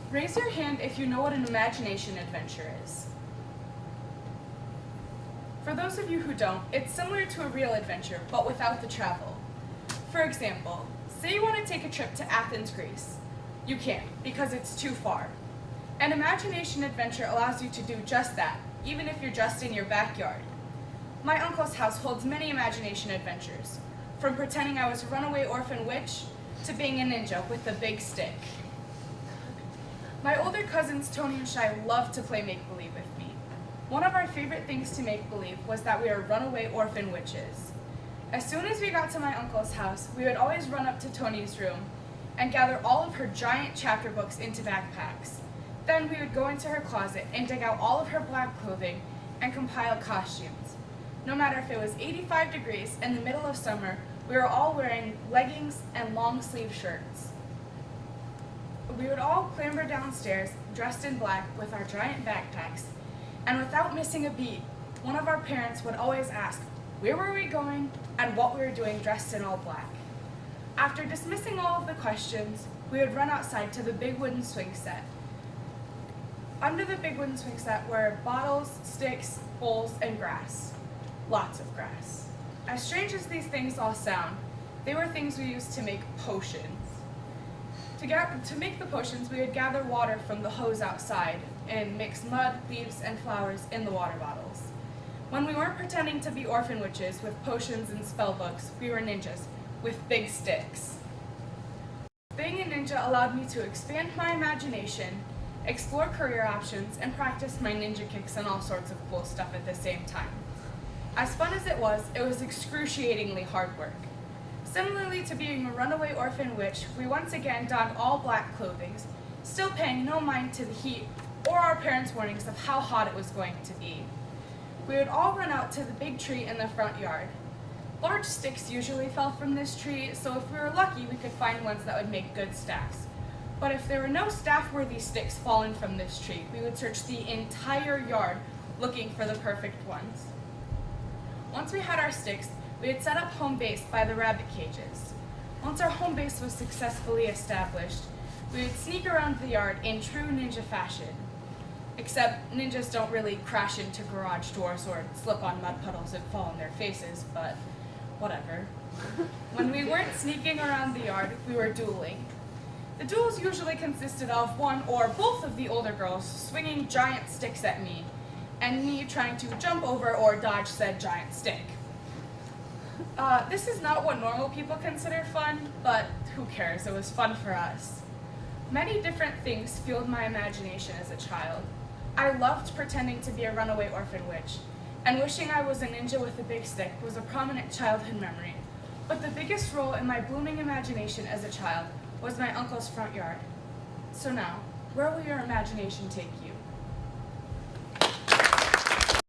Raise your hand if you know what an imagination adventure is. For those of you who don't, it's similar to a real adventure, but without the travel. For example, say you want to take a trip to Athens, Greece. You can't, because it's too far. An imagination adventure allows you to do just that, even if you're just in your backyard. My uncle's house holds many imagination adventures, from pretending I was a runaway orphan witch to being a ninja with a big stick. My older cousins Tony and Shai loved to play make-believe with me. One of our favorite things to make believe was that we were runaway orphan witches. As soon as we got to my uncle's house, we would always run up to Tony's room and gather all of her giant chapter books into backpacks. Then we would go into her closet and dig out all of her black clothing and compile costumes. No matter if it was 85 degrees in the middle of summer, we were all wearing leggings and long sleeve shirts. We would all clamber downstairs, dressed in black with our giant backpacks, and without missing a beat, one of our parents would always ask where were we going and what we were doing dressed in all black. After dismissing all of the questions, we would run outside to the big wooden swing set. Under the big wooden swing set were bottles, sticks, bowls, and grass. Lots of grass. As strange as these things all sound, they were things we used to make potions. To make the potions, we would gather water from the hose outside and mix mud, leaves, and flowers in the water bottles. When we weren't pretending to be orphan witches with potions and spell books, we were ninjas with big sticks. Being a ninja allowed me to expand my imagination, explore career options, and practice my ninja kicks and all sorts of cool stuff at the same time. As fun as it was excruciatingly hard work. Similarly to being a runaway orphan witch, we once again donned all black clothing, still paying no mind to the heat or our parents' warnings of how hot it was going to be. We would all run out to the big tree in the front yard. Large sticks usually fell from this tree, so if we were lucky, we could find ones that would make good staffs. But if there were no staff-worthy sticks fallen from this tree, we would search the entire yard looking for the perfect ones. Once we had our sticks, we had set up home base by the rabbit cages. Once our home base was successfully established, we would sneak around the yard in true ninja fashion. Except ninjas don't really crash into garage doors or slip on mud puddles and fall on their faces, but whatever. When we weren't sneaking around the yard, we were dueling. The duels usually consisted of one or both of the older girls swinging giant sticks at me, and me trying to jump over or dodge said giant stick. This is not what normal people consider fun, but who cares, it was fun for us. Many different things fueled my imagination as a child. I loved pretending to be a runaway orphan witch, and wishing I was a ninja with a big stick was a prominent childhood memory. But the biggest role in my blooming imagination as a child was my uncle's front yard. So now, where will your imagination take you?